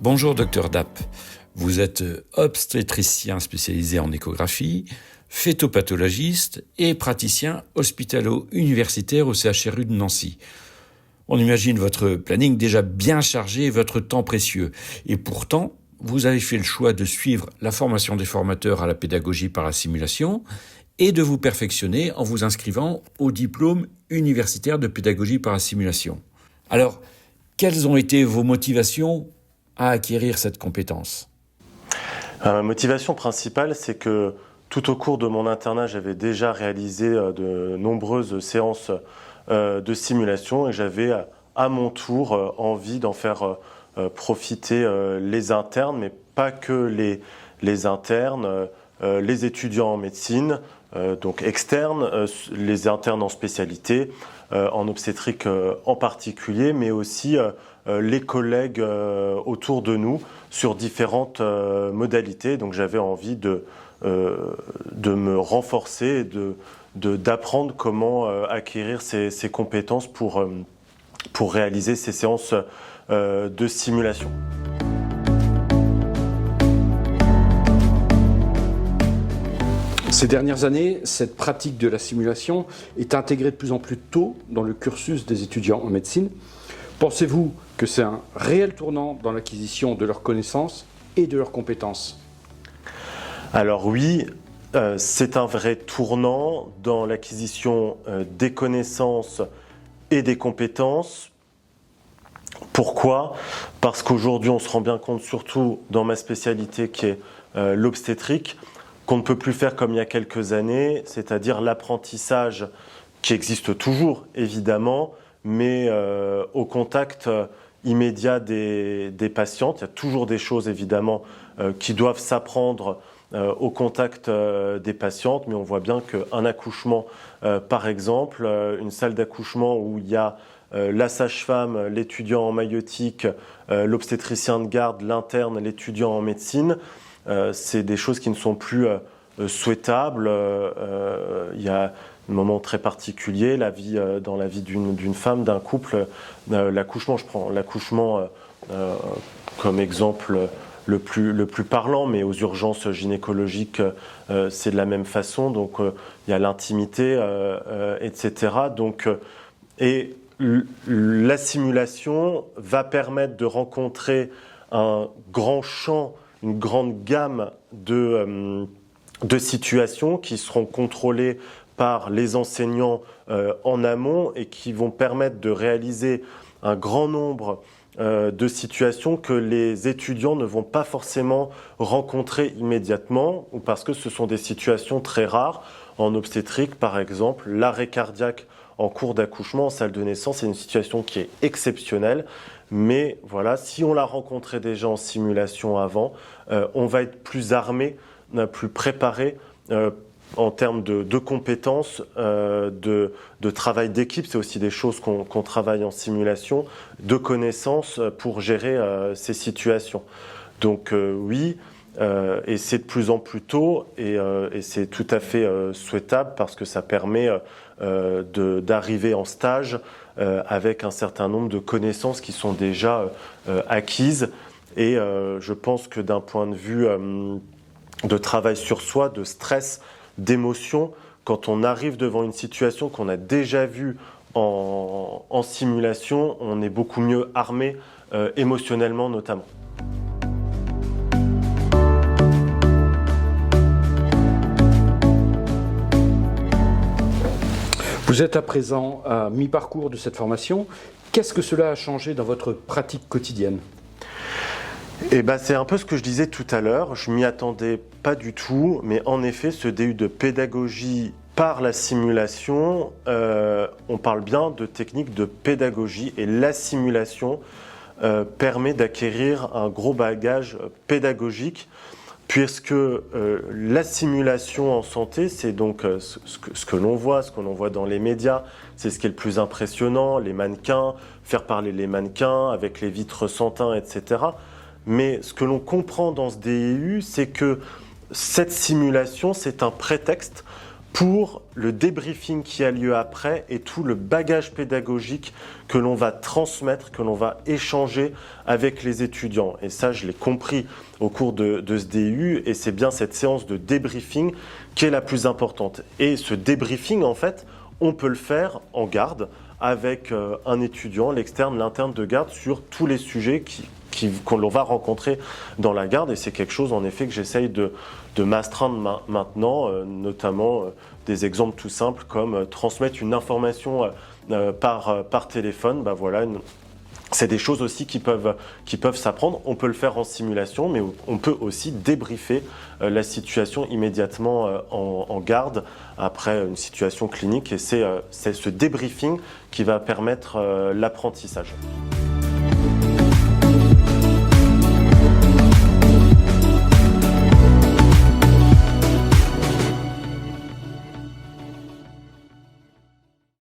Bonjour Dr Dapp, vous êtes obstétricien spécialisé en échographie, phétopathologiste et praticien hospitalo-universitaire au CHRU de Nancy. On imagine votre planning déjà bien chargé et votre temps précieux. Et pourtant, vous avez fait le choix de suivre la formation des formateurs à la pédagogie par la simulation et de vous perfectionner en vous inscrivant au diplôme universitaire de pédagogie par la simulation. Alors, quelles ont été vos motivations à acquérir cette compétence ? Ma motivation principale, c'est que tout au cours de mon internat, j'avais déjà réalisé de nombreuses séances de simulation et j'avais à mon tour envie d'en faire profiter les internes, mais pas que les internes, les étudiants en médecine, donc externes, les internes en spécialité, en obstétrique en particulier, mais aussi les collègues autour de nous sur différentes modalités. Donc j'avais envie de me renforcer et d'apprendre comment acquérir ces compétences pour réaliser ces séances de simulation. Ces dernières années, cette pratique de la simulation est intégrée de plus en plus tôt dans le cursus des étudiants en médecine. Pensez-vous que c'est un réel tournant dans l'acquisition de leurs connaissances et de leurs compétences ? Alors oui, c'est un vrai tournant dans l'acquisition des connaissances et des compétences. Pourquoi ? Parce qu'aujourd'hui, on se rend bien compte, surtout dans ma spécialité qui est l'obstétrique, qu'on ne peut plus faire comme il y a quelques années, c'est-à-dire l'apprentissage qui existe toujours, évidemment, mais au contact immédiat des patientes. Il y a toujours des choses, évidemment, qui doivent s'apprendre au contact des patientes, mais on voit bien qu'un accouchement, par exemple, une salle d'accouchement où il y a la sage-femme, l'étudiant en maïeutique, l'obstétricien de garde, l'interne, l'étudiant en médecine, c'est des choses qui ne sont plus souhaitables. Il y a un moment très particulier, dans la vie d'une femme, d'un couple, l'accouchement. Je prends l'accouchement comme exemple le plus parlant, mais aux urgences gynécologiques, c'est de la même façon. Donc, il y a l'intimité, etc. Donc, et la simulation va permettre de rencontrer un grand champ, une grande gamme de situations qui seront contrôlées par les enseignants en amont et qui vont permettre de réaliser un grand nombre de situations que les étudiants ne vont pas forcément rencontrer immédiatement, ou parce que ce sont des situations très rares. En obstétrique, par exemple, l'arrêt cardiaque en cours d'accouchement, en salle de naissance, c'est une situation qui est exceptionnelle. Mais voilà, si on l'a rencontré déjà en simulation avant, on va être plus armé, plus préparé en termes de compétences, de travail d'équipe. C'est aussi des choses qu'on travaille en simulation, de connaissances pour gérer ces situations. Donc oui, et c'est de plus en plus tôt et c'est tout à fait souhaitable parce que ça permet d'arriver en stage avec un certain nombre de connaissances qui sont déjà acquises. Et je pense que d'un point de vue de travail sur soi, de stress, d'émotion, quand on arrive devant une situation qu'on a déjà vue en simulation, on est beaucoup mieux armé émotionnellement notamment. Vous êtes à présent à mi-parcours de cette formation. Qu'est-ce que cela a changé dans votre pratique quotidienne ? C'est un peu ce que je disais tout à l'heure. Je m'y attendais pas du tout, mais en effet, ce DU de pédagogie par la simulation, on parle bien de technique de pédagogie et la simulation permet d'acquérir un gros bagage pédagogique puisque la simulation en santé, c'est donc ce que l'on voit, dans les médias, c'est ce qui est le plus impressionnant, les mannequins, faire parler les mannequins avec les vitres sans teint, etc. Mais ce que l'on comprend dans ce DU, c'est que cette simulation, c'est un prétexte pour le débriefing qui a lieu après et tout le bagage pédagogique que l'on va transmettre, que l'on va échanger avec les étudiants. Et ça, je l'ai compris au cours de ce DU, et c'est bien cette séance de débriefing qui est la plus importante. Et ce débriefing, en fait, on peut le faire en garde avec un étudiant, l'externe, l'interne de garde, sur tous les sujets qu'on l'on va rencontrer dans la garde, et c'est quelque chose en effet que j'essaye de m'astreindre maintenant, notamment des exemples tout simples comme transmettre une information par téléphone. Bah voilà, c'est des choses aussi qui peuvent s'apprendre. On peut le faire en simulation, mais on peut aussi débriefer la situation immédiatement en garde après une situation clinique, et c'est ce débriefing qui va permettre l'apprentissage.